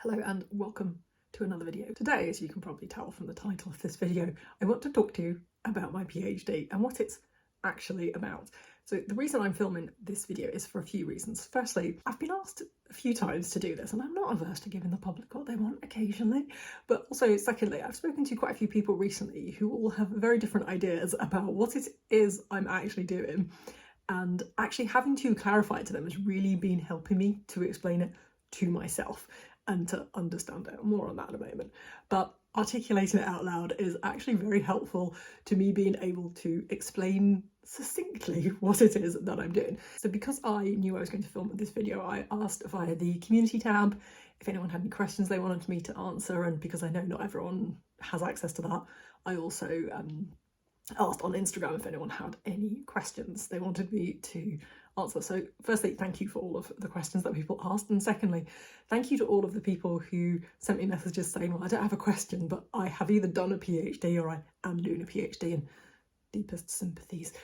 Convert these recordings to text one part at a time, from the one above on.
Hello and welcome to another video. Today, as you can probably tell from the title of this video, I want to talk to you about my PhD and what it's actually about. So the reason I'm filming this video is for a few reasons. Firstly, I've been asked a few times to do this and I'm not averse to giving the public what they want occasionally, but also secondly, I've spoken to quite a few people recently who all have very different ideas about what it is I'm actually doing, and actually having to clarify it to them has really been helping me to explain it to myself and to understand it. More on that in a moment. But articulating it out loud is actually very helpful to me being able to explain succinctly what it is that I'm doing. So because I knew I was going to film this video, I asked via the community tab if anyone had any questions they wanted me to answer, and because I know not everyone has access to that, I also asked on Instagram if anyone had any questions they wanted me to answer. So firstly, thank you for all of the questions that people asked, and secondly, thank you to all of the people who sent me messages saying, well, I don't have a question, but I have either done a PhD or I am doing a PhD, and deepest sympathies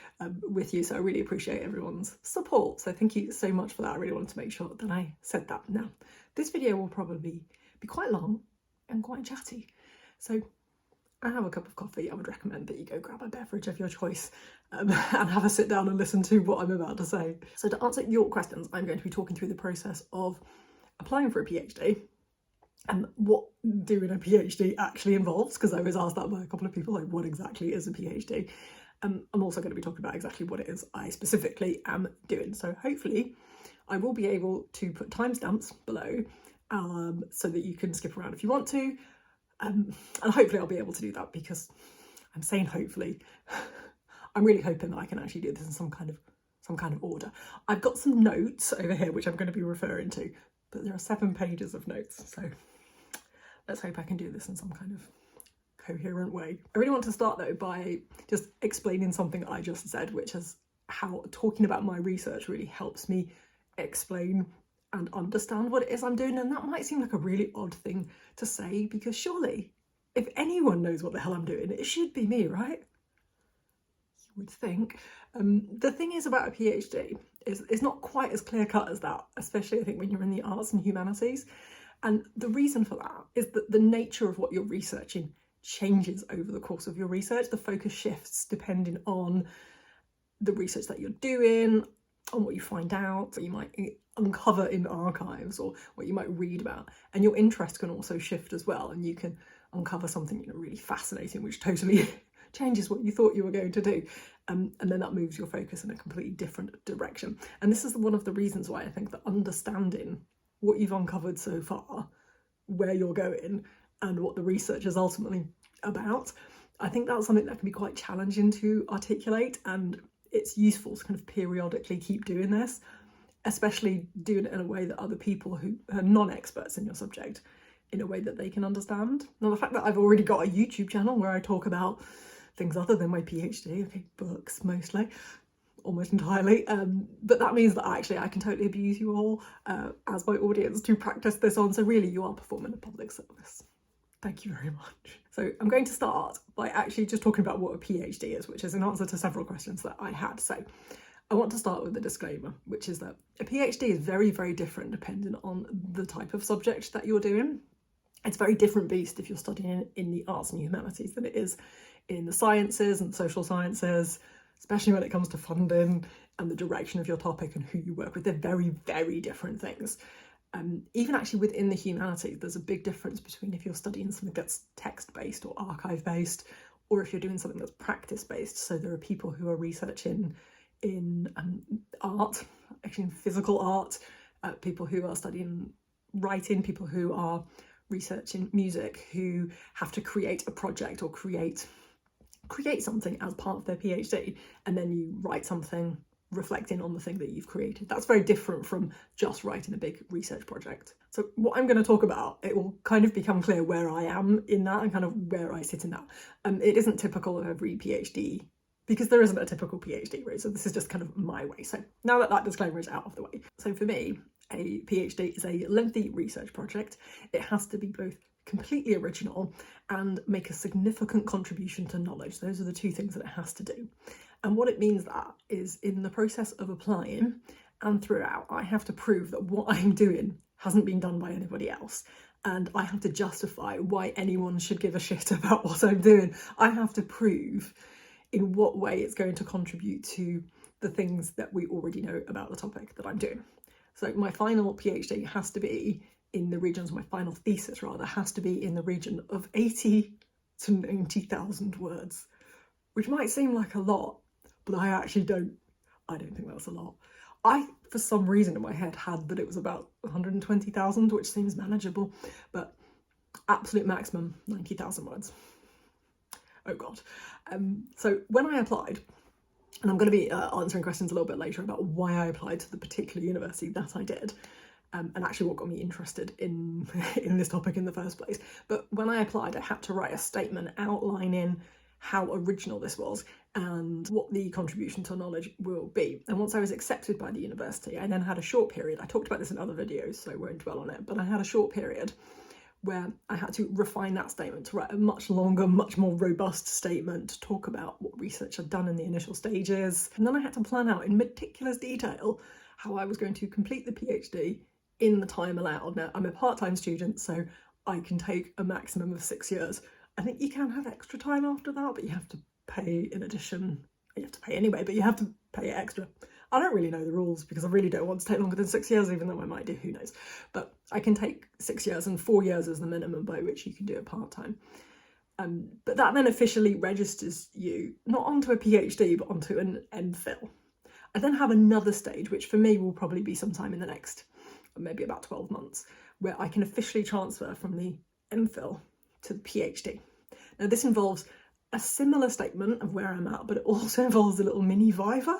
with you. So I really appreciate everyone's support, so thank you so much for that. I really wanted to make sure that I said that. Now, this video will probably be quite long and quite chatty, so I have a cup of coffee. I would recommend that you go grab a beverage of your choice and have a sit down and listen to what I'm about to say. So to answer your questions, I'm going to be talking through the process of applying for a PhD and what doing a PhD actually involves, because I was asked that by a couple of people, like, what exactly is a PhD? I'm also going to be talking about exactly what it is I specifically am doing. So hopefully I will be able to put timestamps below so that you can skip around if you want to. And hopefully I'll be able to do that, because I'm saying hopefully, I'm really hoping that I can actually do this in some kind of order. I've got some notes over here which I'm going to be referring to, but there are 7 pages of notes, so let's hope I can do this in some kind of coherent way. I really want to start though by just explaining something I just said, which is how talking about my research really helps me explain and understand what it is I'm doing. And that might seem like a really odd thing to say, because surely if anyone knows what the hell I'm doing, it should be me, right? You would think. The thing is about a PhD is it's not quite as clear cut as that, especially I think when you're in the arts and humanities. And the reason for that is that the nature of what you're researching changes over the course of your research. The focus shifts depending on the research that you're doing, on what you find out, what you might uncover in archives, or what you might read about. And your interest can also shift as well, and you can uncover something really fascinating which totally changes what you thought you were going to do, and then that moves your focus in a completely different direction. And this is one of the reasons why I think that understanding what you've uncovered so far, where you're going, and what the research is ultimately about, I think that's something that can be quite challenging to articulate, and it's useful to kind of periodically keep doing this, especially doing it in a way that other people who are non-experts in your subject, in a way that they can understand. Now, the fact that I've already got a YouTube channel where I talk about things other than my PhD, okay, books mostly, almost entirely, but that means that actually I can totally abuse you all as my audience to practice this on. So really, you are performing a public service. Thank you very much. So I'm going to start by actually just talking about what a PhD is, which is an answer to several questions that I had. So I want to start with a disclaimer, which is that a PhD is very, very different depending on the type of subject that you're doing. It's very different beast if you're studying in the arts and humanities than it is in the sciences and social sciences, especially when it comes to funding and the direction of your topic and who you work with. They're very, very different things. Even actually within the humanities, there's a big difference between if you're studying something that's text-based or archive-based, or if you're doing something that's practice-based. So there are people who are researching in art, actually in physical art, people who are studying writing, people who are researching music, who have to create a project or create something as part of their PhD, and then you write something reflecting on the thing that you've created. That's very different from just writing a big research project. So what I'm going to talk about, it will kind of become clear where I am in that and kind of where I sit in that. It isn't typical of every PhD, because there isn't a typical PhD route, so this is just kind of my way. So now that that disclaimer is out of the way. So for me, a PhD is a lengthy research project. It has to be both completely original and make a significant contribution to knowledge. Those are the two things that it has to do. And what it means that is, in the process of applying and throughout, I have to prove that what I'm doing hasn't been done by anybody else, and I have to justify why anyone should give a shit about what I'm doing. I have to prove in what way it's going to contribute to the things that we already know about the topic that I'm doing. So my final PhD has to be in the regions, my final thesis rather, has to be in the region of 80 to 90,000 words, which might seem like a lot, but I don't think that's a lot. I, for some reason in my head, had that it was about 120,000, which seems manageable, but absolute maximum, 90,000 words. Oh God. So when I applied, and I'm going to be answering questions a little bit later about why I applied to the particular university that I did, and actually what got me interested in this topic in the first place. But when I applied, I had to write a statement outlining how original this was and what the contribution to knowledge will be. And once I was accepted by the university, I then had a short period. I talked about this in other videos, so I won't dwell on it, but I had a short period where I had to refine that statement to write a much longer, much more robust statement to talk about what research I'd done in the initial stages. And then I had to plan out in meticulous detail how I was going to complete the PhD in the time allowed. Now, I'm a part-time student, so I can take a maximum of 6 years. I think you can have extra time after that, but you have to pay in addition. You have to pay anyway, but you have to pay extra. I don't really know the rules because I really don't want to take longer than 6 years, even though I might do, who knows. But I can take 6 years, and 4 years is the minimum by which you can do it part-time. But that then officially registers you not onto a PhD, but onto an MPhil. I then have another stage, which for me will probably be sometime in the next, maybe about 12 months, where I can officially transfer from the MPhil to the PhD. Now this involves a similar statement of where I'm at, but it also involves a little mini viva,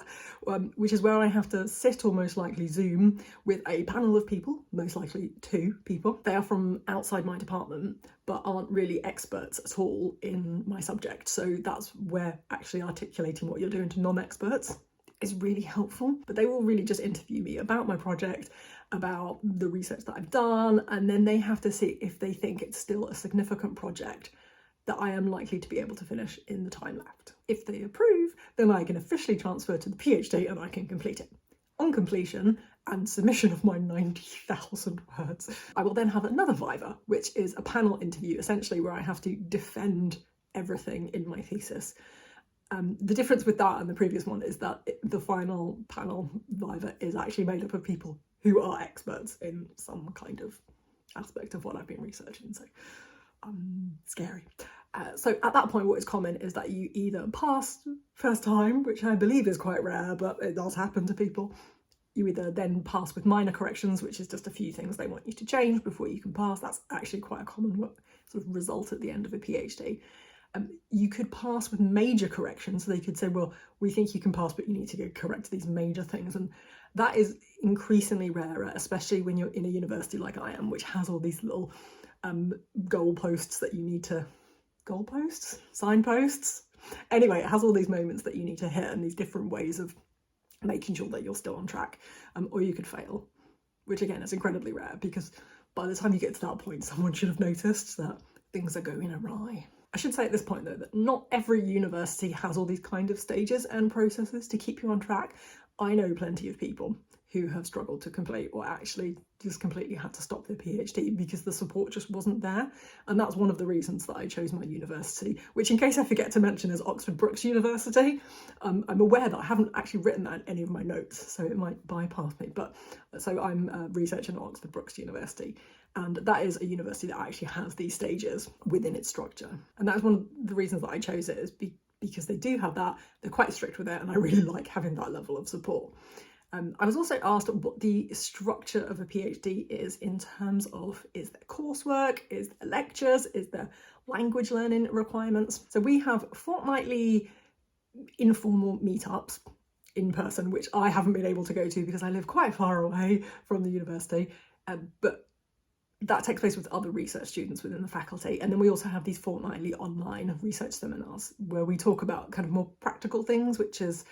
which is where I have to sit, or most likely Zoom, with a panel of people, most likely 2 people. They are from outside my department, but aren't really experts at all in my subject. So that's where actually articulating what you're doing to non-experts is really helpful. But they will really just interview me about my project, about the research that I've done, and then they have to see if they think it's still a significant project that I am likely to be able to finish in the time left. If they approve, then I can officially transfer to the PhD and I can complete it. On completion and submission of my 90,000 words, I will then have another viva, which is a panel interview, essentially where I have to defend everything in my thesis. The difference with that and the previous one is that the final panel viva is actually made up of people who are experts in some kind of aspect of what I've been researching, so scary. So at that point, what is common is that you either pass first time, which I believe is quite rare, but it does happen to people. You either then pass with minor corrections, which is just a few things they want you to change before you can pass. That's actually quite a common sort of result at the end of a PhD. You could pass with major corrections, so they could say, well, we think you can pass, but you need to go correct these major things. And that is increasingly rarer, especially when you're in a university like I am, which has all these little goalposts that you need to, signposts. Anyway, it has all these moments that you need to hit and these different ways of making sure that you're still on track, or you could fail, which again is incredibly rare because by the time you get to that point, someone should have noticed that things are going awry. I should say at this point though that not every university has all these kind of stages and processes to keep you on track. I know plenty of people who have struggled to complete or actually just completely had to stop their PhD because the support just wasn't there. And that's one of the reasons that I chose my university, which, in case I forget to mention, is Oxford Brookes University. I'm aware that I haven't actually written that in any of my notes, so it might bypass me. But so I'm researching at Oxford Brookes University, and that is a university that actually has these stages within its structure. And that's one of the reasons that I chose it, is because they do have that. They're quite strict with it, and I really like having that level of support. I was also asked what the structure of a PhD is in terms of, is there coursework, is there lectures, is there language learning requirements? So we have fortnightly informal meetups in person, which I haven't been able to go to because I live quite far away from the university, but that takes place with other research students within the faculty. And then we also have these fortnightly online research seminars where we talk about kind of more practical things, which is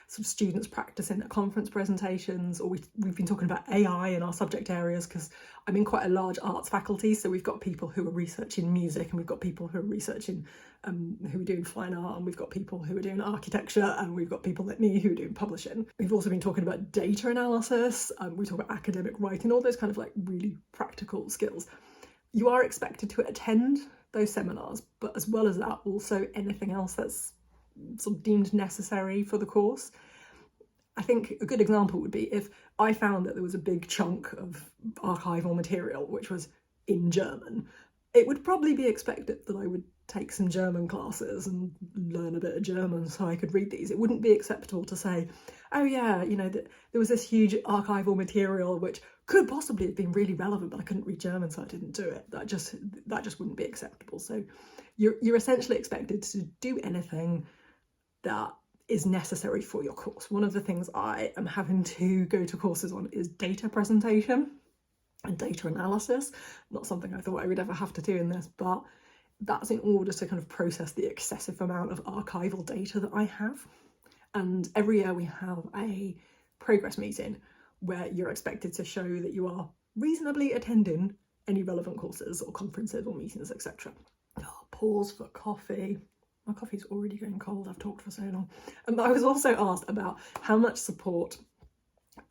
sort of students practicing at conference presentations, or we've been talking about AI in our subject areas because I'm in quite a large arts faculty, so we've got people who are researching music, and we've got people who are researching who are doing fine art, and we've got people who are doing architecture, and we've got people like me who are doing publishing. We've also been talking about data analysis, we talk about academic writing, all those kind of like really practical skills. You are expected to attend those seminars, but as well as that, also anything else that's sort of deemed necessary for the course. I think a good example would be if I found that there was a big chunk of archival material which was in German, it would probably be expected that I would take some German classes and learn a bit of German so I could read these. It wouldn't be acceptable to say, oh yeah, you know, that there was this huge archival material which could possibly have been really relevant, but I couldn't read German, so I didn't do it. That just wouldn't be acceptable. So you're essentially expected to do anything that is necessary for your course. One of the things I am having to go to courses on is data presentation and data analysis. Not something I thought I would ever have to do in this, but that's in order to kind of process the excessive amount of archival data that I have. And every year we have a progress meeting where you're expected to show that you are reasonably attending any relevant courses or conferences or meetings, etc. Pause for coffee. My coffee's already going cold, I've talked for so long. And I was also asked about how much support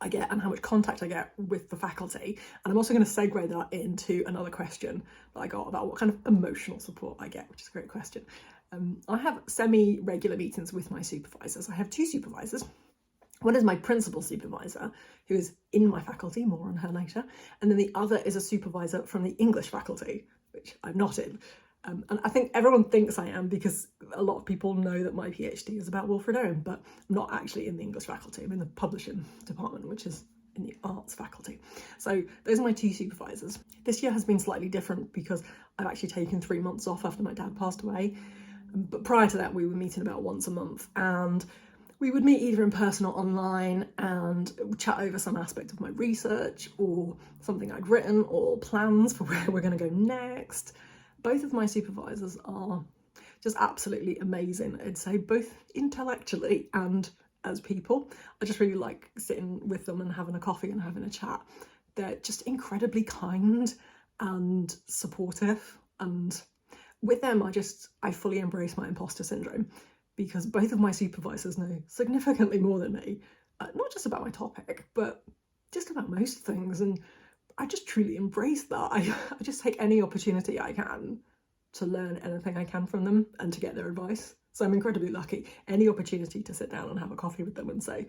I get and how much contact I get with the faculty. And I'm also going to segue that into another question that I got about what kind of emotional support I get, which is a great question. I have semi-regular meetings with my supervisors. I have two supervisors. One is my principal supervisor, who is in my faculty, more on her later. And then the other is a supervisor from the English faculty, which I'm not in. And I think everyone thinks I am because a lot of people know that my PhD is about Wilfred Owen, but I'm not actually in the English faculty. I'm in the publishing department, which is in the arts faculty. So those are my two supervisors. This year has been slightly different because I've actually taken 3 months off after my dad passed away. But prior to that, we were meeting about once a month, and we would meet either in person or online and chat over some aspect of my research or something I'd written or plans for where we're going to go next. Both of my supervisors are just absolutely amazing, I'd say, both intellectually and as people. I just really like sitting with them and having a coffee and having a chat. They're just incredibly kind and supportive, and with them I fully embrace my imposter syndrome because both of my supervisors know significantly more than me, not just about my topic, but just about most things, and I just truly embrace that. I just take any opportunity I can to learn anything I can from them and to get their advice. So I'm incredibly lucky. Any opportunity to sit down and have a coffee with them and say,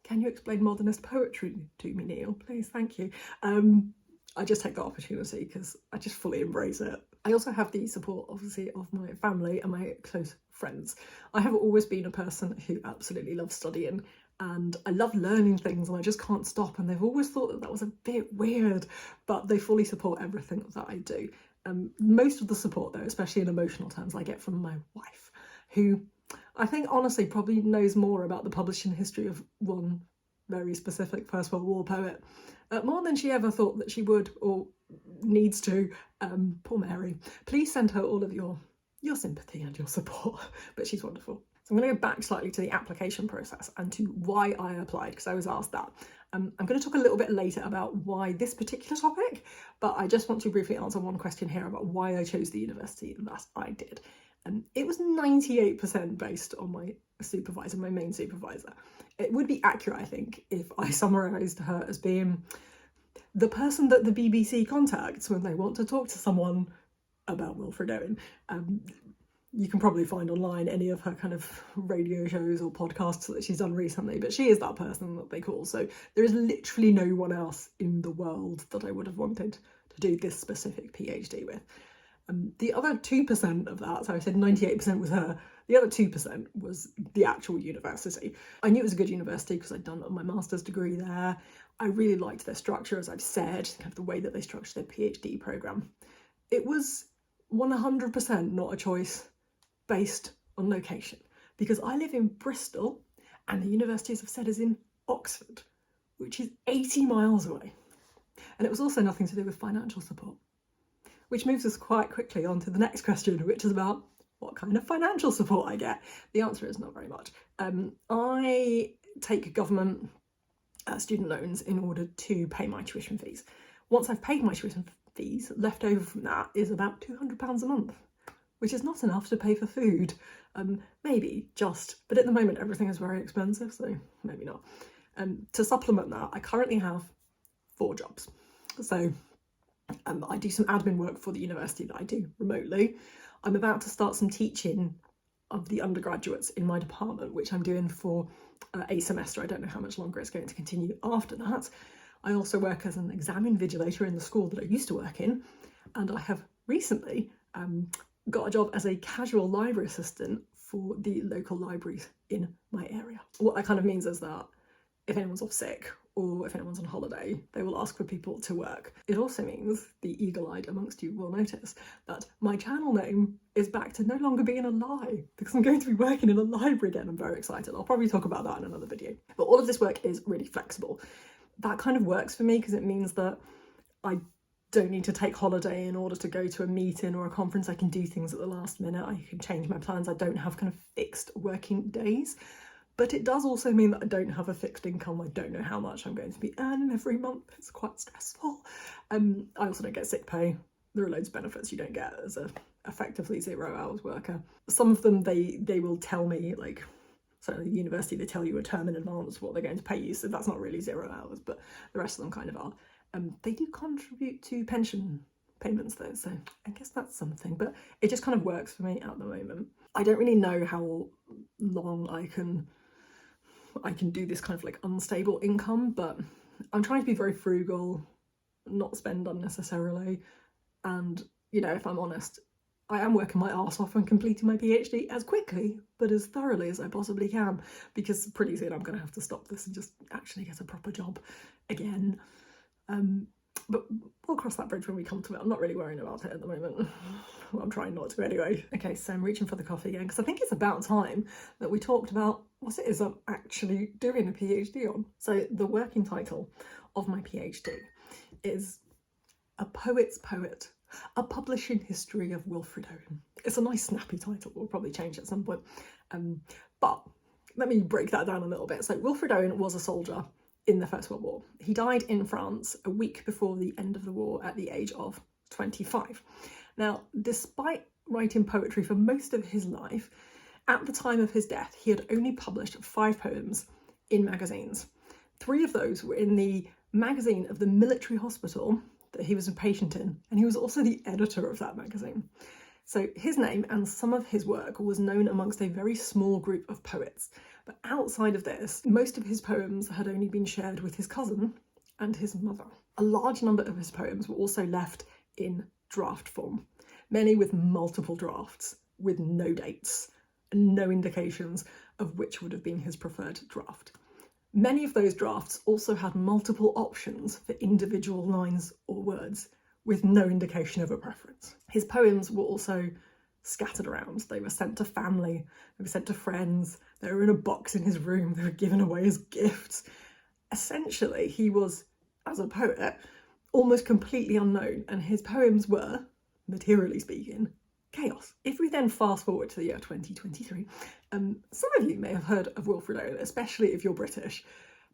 can you explain modernist poetry to me, Neil? Please, thank you. I just take that opportunity because I just fully embrace it. I also have the support, obviously, of my family and my close friends. I have always been a person who absolutely loves studying, and I love learning things and I just can't stop, and they've always thought that that was a bit weird, but they fully support everything that I do. Most of the support, though, especially in emotional terms, I get from my wife, who I think honestly probably knows more about the publishing history of one very specific First World War poet, more than she ever thought that she would or needs to. Poor Mary. Please send her all of your sympathy and your support, but she's wonderful. I'm going to go back slightly to the application process and to why I applied, because I was asked that. I'm going to talk a little bit later about why this particular topic, but I just want to briefly answer one question here about why I chose the university that I did. It was 98% based on my supervisor, my main supervisor. It would be accurate, I think, if I summarised her as being the person that the BBC contacts when they want to talk to someone about Wilfred Owen. You can probably find online any of her kind of radio shows or podcasts that she's done recently, but she is that person that they call. So there is literally no one else in the world that I would have wanted to do this specific PhD with. The other 2% of that, so I said 98% was her, the other 2% was the actual university. I knew it was a good university because I'd done my master's degree there. I really liked their structure, as I've said, kind of the way that they structured their PhD programme. It was 100% not a choice based on location, because I live in Bristol and the university, as I've said, is in Oxford, which is 80 miles away. And it was also nothing to do with financial support, which moves us quite quickly on to the next question, which is about what kind of financial support I get. The answer is not very much. I take government student loans in order to pay my tuition fees. Once I've paid my tuition fees, left over from that is about £200 a month, which is not enough to pay for food. Maybe just, but at the moment everything is very expensive, so maybe not. To supplement that, I currently have 4 jobs. So I do some admin work for the university that I do remotely. I'm about to start some teaching of the undergraduates in my department, which I'm doing for a semester. I don't know how much longer it's going to continue after that. I also work as an exam invigilator in the school that I used to work in, and I have recently got a job as a casual library assistant for the local libraries in my area. What that kind of means is that if anyone's off sick or if anyone's on holiday, they will ask for people to work. It also means the eagle-eyed amongst you will notice that my channel name is back to no longer being a lie, because I'm going to be working in a library again. I'm very excited. I'll probably talk about that in another video. But all of this work is really flexible. That kind of works for me because it means that I don't need to take holiday in order to go to a meeting or a conference. I can do things at the last minute. I can change my plans. I don't have kind of fixed working days. But it does also mean that I don't have a fixed income. I don't know how much I'm going to be earning every month. It's quite stressful. I also don't get sick pay. There are loads of benefits you don't get as a effectively 0 hours worker. Some of them they will tell me, like, so at the university they tell you a term in advance what they're going to pay you, so that's not really 0 hours, but the rest of them kind of are. They do contribute to pension payments though, so I guess that's something, but it just kind of works for me at the moment. I don't really know how long I can do this kind of like unstable income, but I'm trying to be very frugal, not spend unnecessarily, and you know, if I'm honest, I am working my arse off and completing my PhD as quickly but as thoroughly as I possibly can, because pretty soon I'm going to have to stop this and just actually get a proper job again. But we'll cross that bridge when we come to it. I'm not really worrying about it at the moment. Well, I'm trying not to anyway. Okay, so I'm reaching for the coffee again because I think it's about time that we talked about what it is I'm actually doing a PhD on. So the working title of my PhD is A Poet's Poet, A Publishing History of Wilfred Owen. It's a nice snappy title. We'll probably change it at some point. But let me break that down a little bit. So Wilfred Owen was a soldier in the First World War. He died in France a week before the end of the war at the age of 25. Now, despite writing poetry for most of his life, at the time of his death, he had only published 5 poems in magazines. 3 of those were in the magazine of the military hospital that he was a patient in, and he was also the editor of that magazine. So his name and some of his work was known amongst a very small group of poets. But outside of this, most of his poems had only been shared with his cousin and his mother. A large number of his poems were also left in draft form, many with multiple drafts, with no dates, and no indications of which would have been his preferred draft. Many of those drafts also had multiple options for individual lines or words, with no indication of a preference. His poems were also scattered around. They were sent to family, they were sent to friends, they were in a box in his room, they were given away as gifts. Essentially, he was, as a poet, almost completely unknown, and his poems were, materially speaking, chaos. If we then fast forward to the year 2023, some of you may have heard of Wilfred Owen, especially if you're British,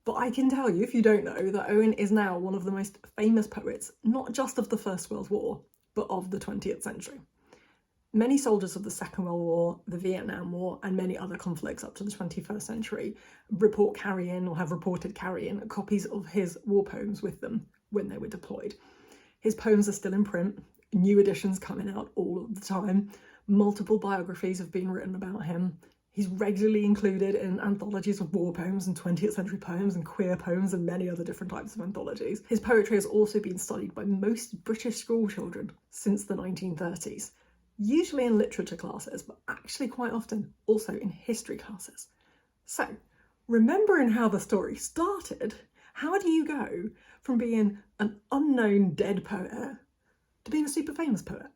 but I can tell you, if you don't know, that Owen is now one of the most famous poets, not just of the First World War, but of the 20th century. Many soldiers of the Second World War, the Vietnam War, and many other conflicts up to the 21st century report carrying, or have reported carrying, copies of his war poems with them when they were deployed. His poems are still in print, new editions coming out all of the time, multiple biographies have been written about him. He's regularly included in anthologies of war poems and 20th century poems and queer poems and many other different types of anthologies. His poetry has also been studied by most British schoolchildren since the 1930s, usually in literature classes, but actually quite often also in history classes. So, remembering how the story started, how do you go from being an unknown dead poet to being a super famous poet?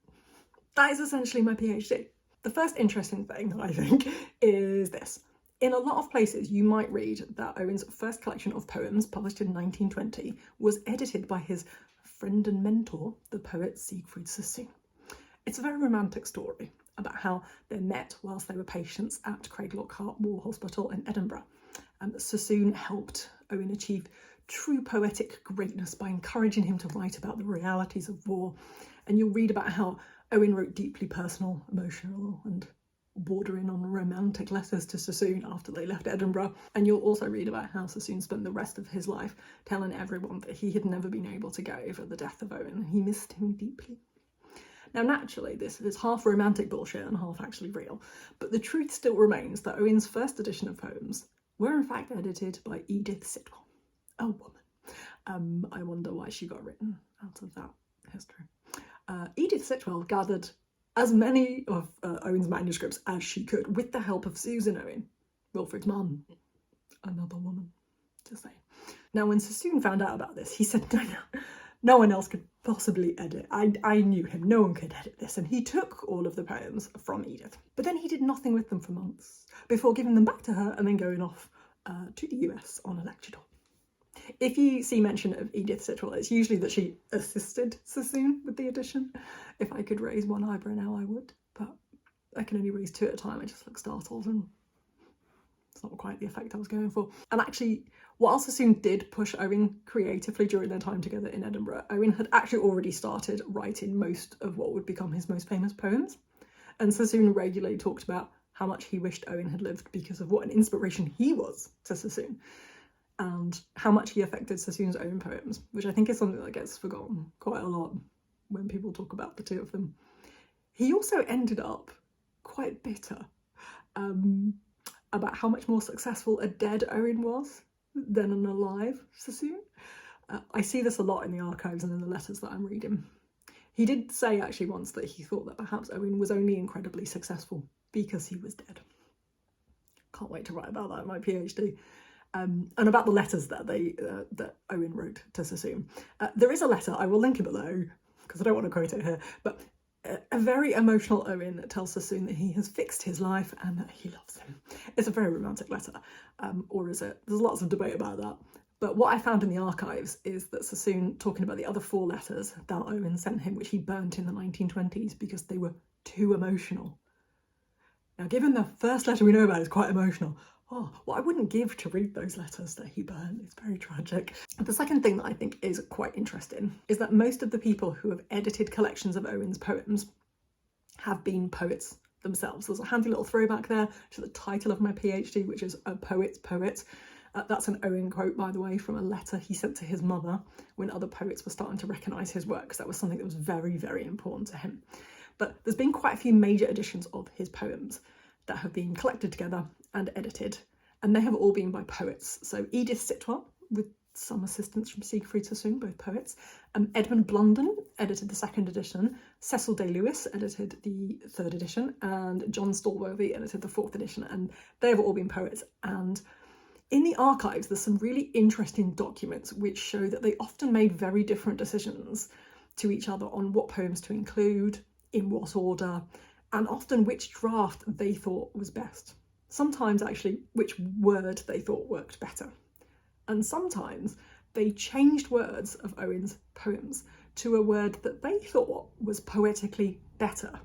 That is essentially my PhD. The first interesting thing, I think, is this. In a lot of places, you might read that Owen's first collection of poems, published in 1920, was edited by his friend and mentor, the poet Siegfried Sassoon. It's a very romantic story about how they met whilst they were patients at Craiglockhart War Hospital in Edinburgh. Sassoon helped Owen achieve true poetic greatness by encouraging him to write about the realities of war. And you'll read about how Owen wrote deeply personal, emotional, and bordering on romantic letters to Sassoon after they left Edinburgh. And you'll also read about how Sassoon spent the rest of his life telling everyone that he had never been able to get over the death of Owen, and he missed him deeply. Now, naturally, this is half romantic bullshit and half actually real, but the truth still remains that Owen's first edition of poems were in fact edited by Edith Sitwell, a woman. I wonder why she got written out of that history. Edith Sitwell gathered as many of Owen's manuscripts as she could with the help of Susan Owen, Wilfrid's mum, another woman to say. Now, when Sassoon found out about this, he said, no one else could possibly edit. I knew him, no one could edit this, and he took all of the poems from Edith. But then he did nothing with them for months before giving them back to her and then going off to the US on a lecture tour. If you see mention of Edith Sitwell, it's usually that she assisted Sassoon with the edition. If I could raise one eyebrow now, I would, but I can only raise two at a time. I just look startled, and it's not quite the effect I was going for. And actually, while Sassoon did push Owen creatively during their time together in Edinburgh, Owen had actually already started writing most of what would become his most famous poems. And Sassoon regularly talked about how much he wished Owen had lived because of what an inspiration he was to Sassoon, and how much he affected Sassoon's own poems, which I think is something that gets forgotten quite a lot when people talk about the two of them. He also ended up quite bitter about how much more successful a dead Owen was than an alive Sassoon. I see this a lot in the archives and in the letters that I'm reading. He did say actually once that he thought that perhaps Owen was only incredibly successful because he was dead. Can't wait to write about that in my PhD. And about the letters that Owen wrote to Sassoon. There is a letter, I will link it below, because I don't want to quote it here, but a very emotional Owen tells Sassoon that he has fixed his life and that he loves him. It's a very romantic letter, or is it? There's lots of debate about that. But what I found in the archives is that Sassoon, talking about the other 4 letters that Owen sent him, which he burnt in the 1920s because they were too emotional. Now, given the first letter we know about is quite emotional, what I wouldn't give to read those letters that he burned. It's very tragic. The second thing that I think is quite interesting is that most of the people who have edited collections of Owen's poems have been poets themselves. There's a handy little throwback there to the title of my PhD, which is A Poet's Poet. That's an Owen quote, by the way, from a letter he sent to his mother when other poets were starting to recognise his work, because that was something that was very, very important to him. But there's been quite a few major editions of his poems that have been collected together and edited, and they have all been by poets. So Edith Sitwell, with some assistance from Siegfried Sassoon, both poets. Edmund Blunden edited the 2nd edition, Cecil Day-Lewis edited the 3rd edition, and John Stallworthy edited the 4th edition, and they have all been poets. And in the archives, there's some really interesting documents which show that they often made very different decisions to each other on what poems to include, in what order, and often which draft they thought was best. Sometimes actually which word they thought worked better. And sometimes they changed words of Owen's poems to a word that they thought was poetically better,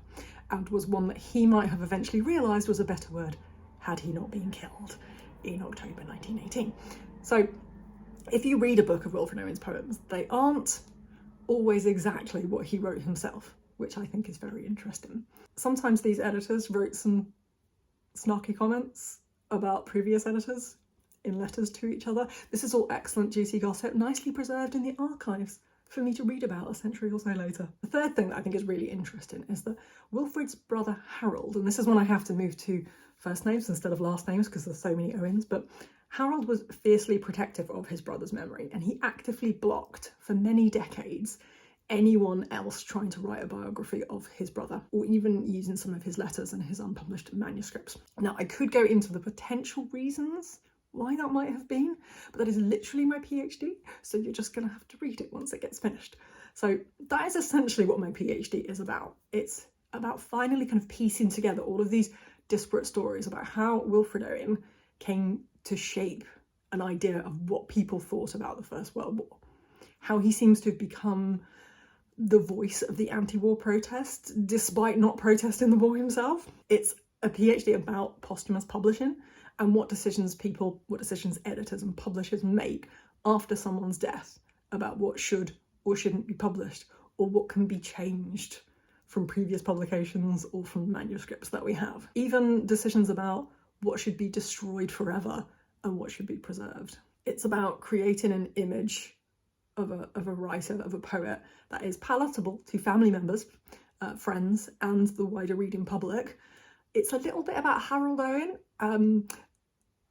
and was one that he might have eventually realised was a better word had he not been killed in October 1918. So if you read a book of Wilfrid Owen's poems, they aren't always exactly what he wrote himself, which I think is very interesting. Sometimes these editors wrote some snarky comments about previous editors in letters to each other. This is all excellent juicy gossip, nicely preserved in the archives for me to read about a century or so later. The third thing that I think is really interesting is that Wilfrid's brother Harold, and this is when I have to move to first names instead of last names because there's so many Owens, but Harold was fiercely protective of his brother's memory, and he actively blocked for many decades anyone else trying to write a biography of his brother, or even using some of his letters and his unpublished manuscripts. Now, I could go into the potential reasons why that might have been, but that is literally my PhD, so you're just going to have to read it once it gets finished. So that is essentially what my PhD is about. It's about finally kind of piecing together all of these disparate stories about how Wilfrid Owen came to shape an idea of what people thought about the First World War, how he seems to have become the voice of the anti-war protest, despite not protesting the war himself. It's a PhD about posthumous publishing and what decisions editors and publishers make after someone's death about what should or shouldn't be published, or what can be changed from previous publications or from manuscripts that we have. Even decisions about what should be destroyed forever and what should be preserved. It's about creating an image of a writer, of a poet, that is palatable to family members, friends, and the wider reading public. It's a little bit about Harold Owen,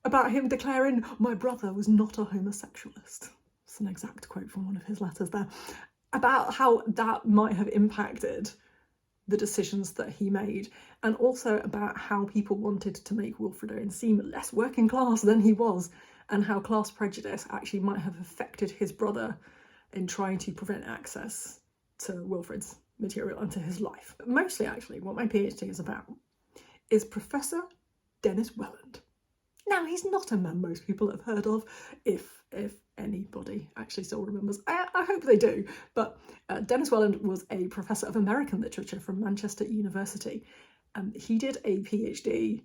about him declaring, "My brother was not a homosexualist." It's an exact quote from one of his letters there. About how that might have impacted the decisions that he made, and also about how people wanted to make Wilfred Owen seem less working class than he was, and how class prejudice actually might have affected his brother in trying to prevent access to Wilfred's material and to his life. But mostly, actually, what my PhD is about is Professor Dennis Welland. Now, he's not a man most people have heard of, if anybody actually still remembers. I hope they do. But Dennis Welland was a professor of American literature from Manchester University. He did a PhD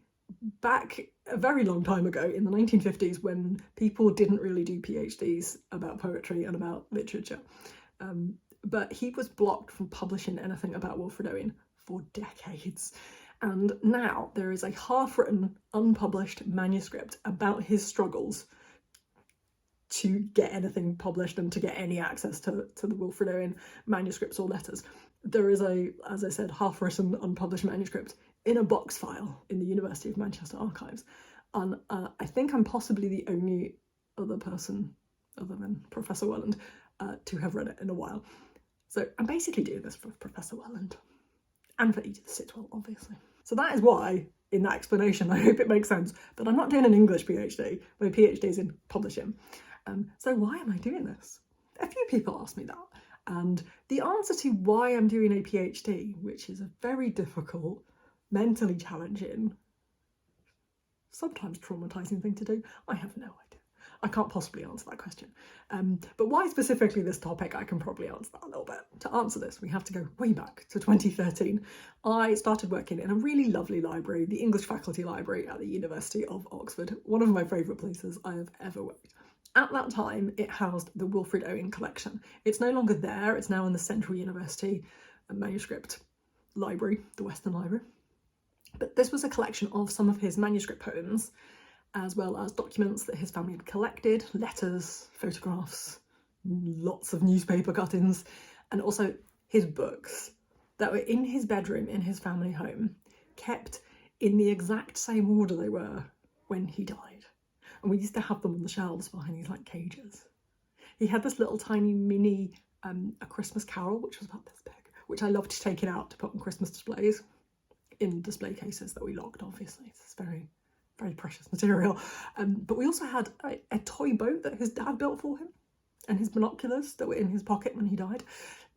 back a very long time ago in the 1950s, when people didn't really do PhDs about poetry and about literature. But he was blocked from publishing anything about Wilfred Owen for decades. And now there is a half-written, unpublished manuscript about his struggles to get anything published and to get any access to the Wilfred Owen manuscripts or letters. There is as I said, half-written, unpublished manuscript in a box file in the University of Manchester archives. And I think I'm possibly the only other person, other than Professor Welland, to have read it in a while. So I'm basically doing this for Professor Welland. And for Edith Sitwell, obviously. So that is why, in that explanation, I hope it makes sense, that I'm not doing an English PhD. My PhD is in publishing. So why am I doing this? A few people ask me that. And the answer to why I'm doing a PhD, which is a very difficult, mentally challenging, sometimes traumatizing thing to do, I have no idea. I can't possibly answer that question. But why specifically this topic, I can probably answer that a little bit. To answer this, we have to go way back to 2013. I started working in a really lovely library, the English Faculty Library at the University of Oxford, one of my favourite places I have ever worked. At that time, it housed the Wilfred Owen collection. It's no longer there, it's now in the Central University Manuscript Library, the Western Library. But this was a collection of some of his manuscript poems, as well as documents that his family had collected, letters, photographs, lots of newspaper cuttings, and also his books that were in his bedroom in his family home, kept in the exact same order they were when he died. And we used to have them on the shelves behind these like cages. He had this little tiny mini A Christmas Carol, which was about this big, which I loved taking out to put on Christmas displays in display cases that we locked, obviously. It's very, very precious material. But we also had a toy boat that his dad built for him, and his binoculars that were in his pocket when he died.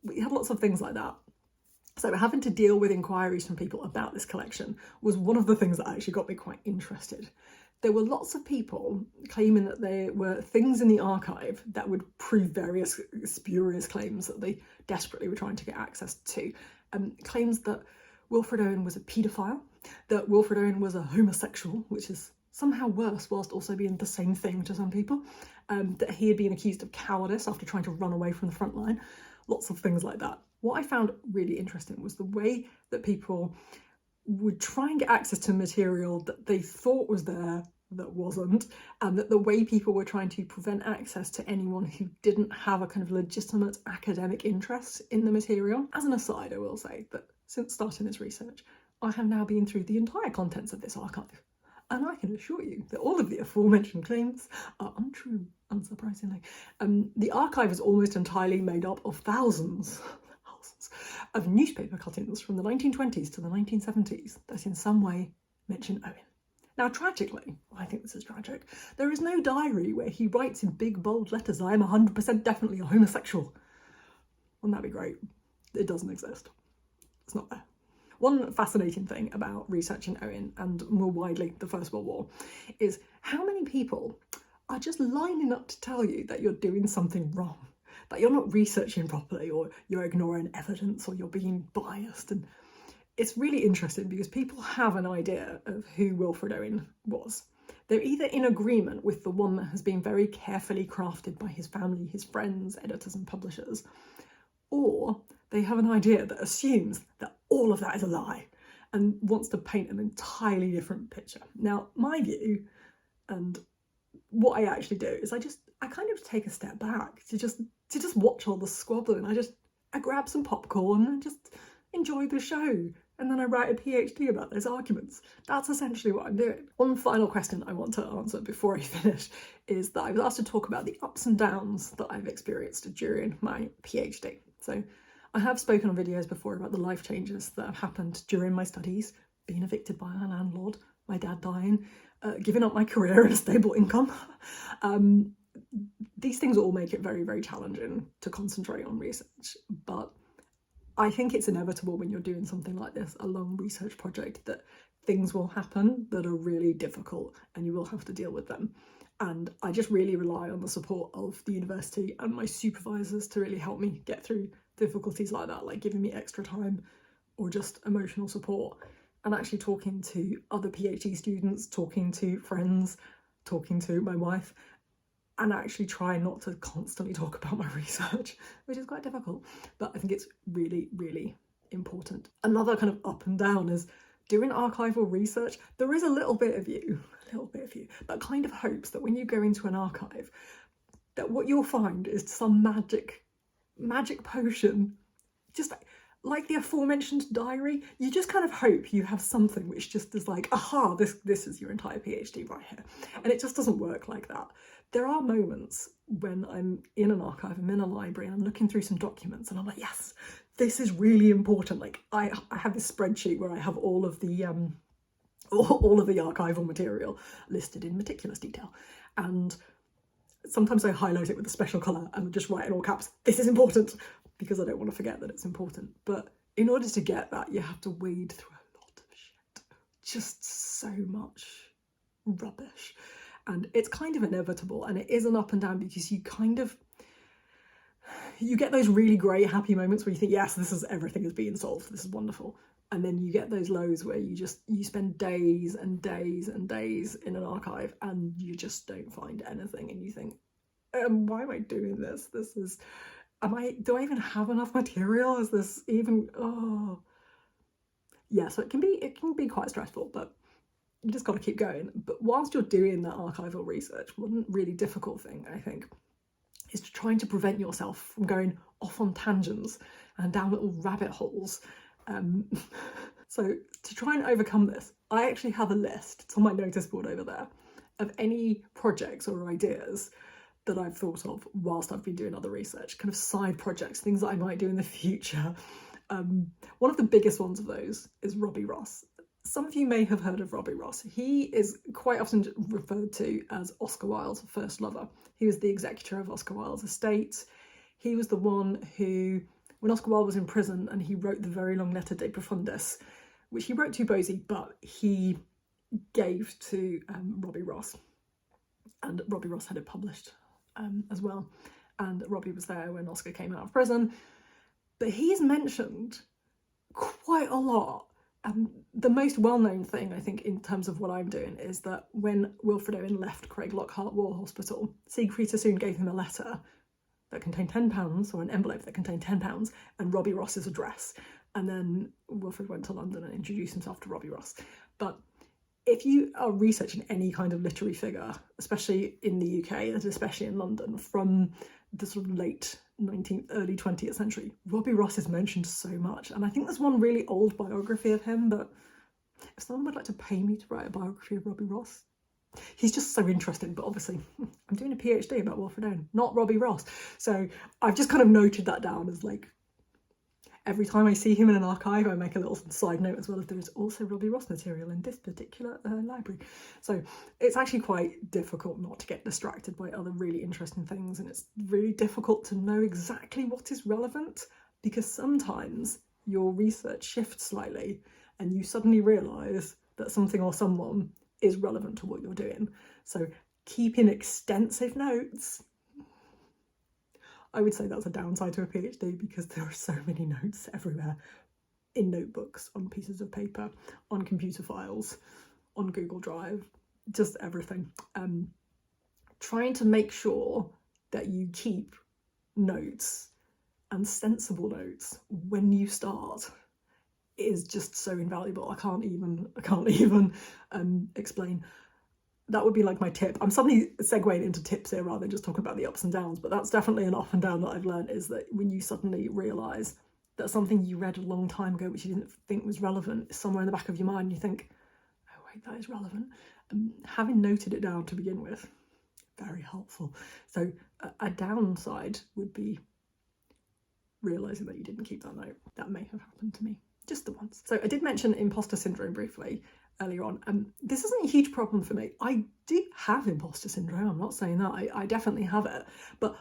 We had lots of things like that. So having to deal with inquiries from people about this collection was one of the things that actually got me quite interested. There were lots of people claiming that there were things in the archive that would prove various spurious claims that they desperately were trying to get access to. Claims that Wilfred Owen was a paedophile, that Wilfred Owen was a homosexual, which is somehow worse whilst also being the same thing to some people, that he had been accused of cowardice after trying to run away from the front line, lots of things like that. What I found really interesting was the way that people would try and get access to material that they thought was there that wasn't, and that the way people were trying to prevent access to anyone who didn't have a kind of legitimate academic interest in the material. As an aside, I will say that since starting this research, I have now been through the entire contents of this archive, and I can assure you that all of the aforementioned claims are untrue, unsurprisingly. The archive is almost entirely made up of thousands of newspaper cuttings from the 1920s to the 1970s that in some way mention Owen. Now, tragically, I think this is tragic, there is no diary where he writes in big bold letters, "I am 100% definitely a homosexual." Wouldn't that be great? It doesn't exist. It's not there. One fascinating thing about researching Owen, and more widely the First World War, is how many people are just lining up to tell you that you're doing something wrong, that you're not researching properly, or you're ignoring evidence, or you're being biased. And it's really interesting because people have an idea of who Wilfred Owen was. They're either in agreement with the one that has been very carefully crafted by his family, his friends, editors and publishers, or they have an idea that assumes that all of that is a lie and wants to paint an entirely different picture. Now, my view and what I actually do is I kind of take a step back to just watch all the squabbling. I grab some popcorn and just enjoy the show. And then I write a PhD about those arguments. That's essentially what I'm doing. One final question I want to answer before I finish is that I was asked to talk about the ups and downs that I've experienced during my PhD. So I have spoken on videos before about the life changes that have happened during my studies, being evicted by my landlord, my dad dying, giving up my career and a stable income. These things all make it very, very challenging to concentrate on research, but I think it's inevitable when you're doing something like this, a long research project, that things will happen that are really difficult and you will have to deal with them. And I just really rely on the support of the university and my supervisors to really help me get through difficulties like that, like giving me extra time or just emotional support. And actually talking to other PhD students, talking to friends, talking to my wife, and actually try not to constantly talk about my research, which is quite difficult, but I think it's really, really important. Another kind of up and down is doing archival research. There is a little bit of you that kind of hopes that when you go into an archive, that what you'll find is some magic potion, just like the aforementioned diary. You just kind of hope you have something which just is like, aha, this is your entire PhD right here. And it just doesn't work like that. There are moments when I'm in an archive, I'm in a library, and I'm looking through some documents and I'm like, yes, this is really important. Like I have this spreadsheet where I have all of the archival material listed in meticulous detail. And sometimes I highlight it with a special colour and just write in all caps, this is important, because I don't want to forget that it's important. But in order to get that, you have to wade through a lot of shit. Just so much rubbish. And it's kind of inevitable, and it is an up and down, because you get those really great happy moments where you think, yes, everything is being solved, this is wonderful. And then you get those lows where you spend days and days and days in an archive and you just don't find anything, and you think, why am I doing this? Do I even have enough material? Is this even, yeah, so it can be quite stressful, but you just got to keep going. But whilst you're doing that archival research, one really difficult thing, I think, is trying to prevent yourself from going off on tangents and down little rabbit holes. So to try and overcome this, I actually have a list, it's on my notice board over there, of any projects or ideas that I've thought of whilst I've been doing other research, kind of side projects, things that I might do in the future. One of the biggest ones of those is Robbie Ross. Some of you may have heard of Robbie Ross. He is quite often referred to as Oscar Wilde's first lover. He was the executor of Oscar Wilde's estate. He was the one who, when Oscar Wilde was in prison and he wrote the very long letter De Profundis, which he wrote to Bosie, but he gave to Robbie Ross. And Robbie Ross had it published as well. And Robbie was there when Oscar came out of prison. But he's mentioned quite a lot. The most well-known thing, I think, in terms of what I'm doing, is that when Wilfred Owen left Craig Lockhart War Hospital, Siegfried Sassoon gave him a letter that contained £10, or an envelope that contained £10, and Robbie Ross's address. And then Wilfred went to London and introduced himself to Robbie Ross. But if you are researching any kind of literary figure, especially in the UK, and especially in London, from the sort of late 19th, early 20th century, Robbie Ross is mentioned so much. And I think there's one really old biography of him, but if someone would like to pay me to write a biography of Robbie Ross, he's just so interesting. But obviously I'm doing a PhD about Wilfred Owen, not Robbie Ross. So I've just kind of noted that down as like, every time I see him in an archive, I make a little side note as well, if there is also Robbie Ross material in this particular library. So it's actually quite difficult not to get distracted by other really interesting things, and it's really difficult to know exactly what is relevant, because sometimes your research shifts slightly and you suddenly realise that something or someone is relevant to what you're doing. So keeping extensive notes, I would say that's a downside to a PhD, because there are so many notes everywhere, in notebooks, on pieces of paper, on computer files, on Google Drive, just everything. Trying to make sure that you keep notes, and sensible notes, when you start, is just so invaluable. I can't even explain. That would be like my tip. I'm suddenly segueing into tips here rather than just talking about the ups and downs, but that's definitely an up and down that I've learned, is that when you suddenly realise that something you read a long time ago which you didn't think was relevant is somewhere in the back of your mind, and you think, oh wait, that is relevant. Having noted it down to begin with, very helpful. So a downside would be realising that you didn't keep that note. That may have happened to me just the once. So I did mention imposter syndrome briefly earlier on. This isn't a huge problem for me. I do have imposter syndrome. I'm not saying that. I definitely have it. But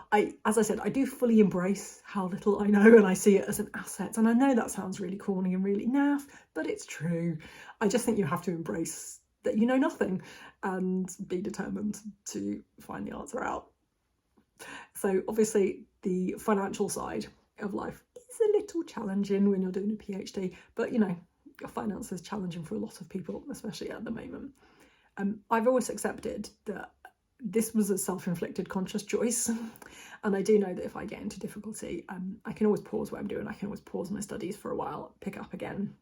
as I said, I do fully embrace how little I know, and I see it as an asset. And I know that sounds really corny and really naff, but it's true. I just think you have to embrace that you know nothing and be determined to find the answer out. So obviously the financial side of life is a little challenging when you're doing a PhD, but you know, finance is challenging for a lot of people, especially at the moment. I've always accepted that this was a self-inflicted conscious choice, and I do know that if I get into difficulty, I can always pause what I'm doing. I can always pause my studies for a while, pick up again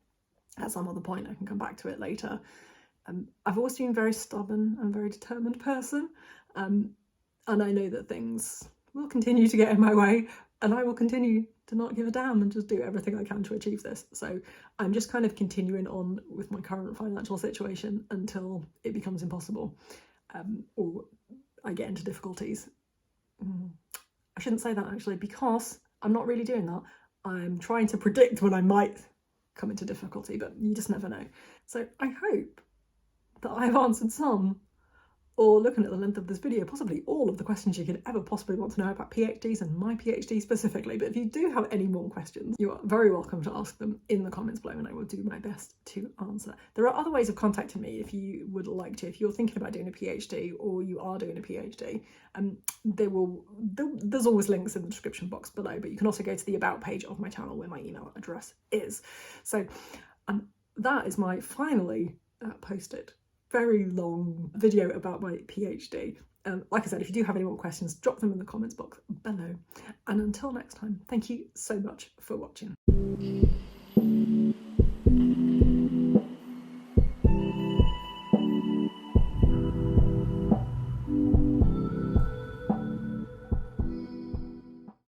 at some other point. I can come back to it later. I've always been a very stubborn and very determined person, and I know that things will continue to get in my way, and I will continue to not give a damn and just do everything I can to achieve this. So I'm just kind of continuing on with my current financial situation until it becomes impossible, or I get into difficulties. I shouldn't say that actually, because I'm not really doing that. I'm trying to predict when I might come into difficulty, but you just never know. So I hope that I've answered some, or looking at the length of this video, possibly all of the questions you could ever possibly want to know about PhDs and my PhD specifically. But if you do have any more questions, you are very welcome to ask them in the comments below, and I will do my best to answer. There are other ways of contacting me if you would like to. If you're thinking about doing a PhD or you are doing a PhD, there's always links in the description box below, but you can also go to the about page of my channel where my email address is. So that is my finally posted very long video about my PhD. Like I said, if you do have any more questions, drop them in the comments box below. And until next time, thank you so much for watching.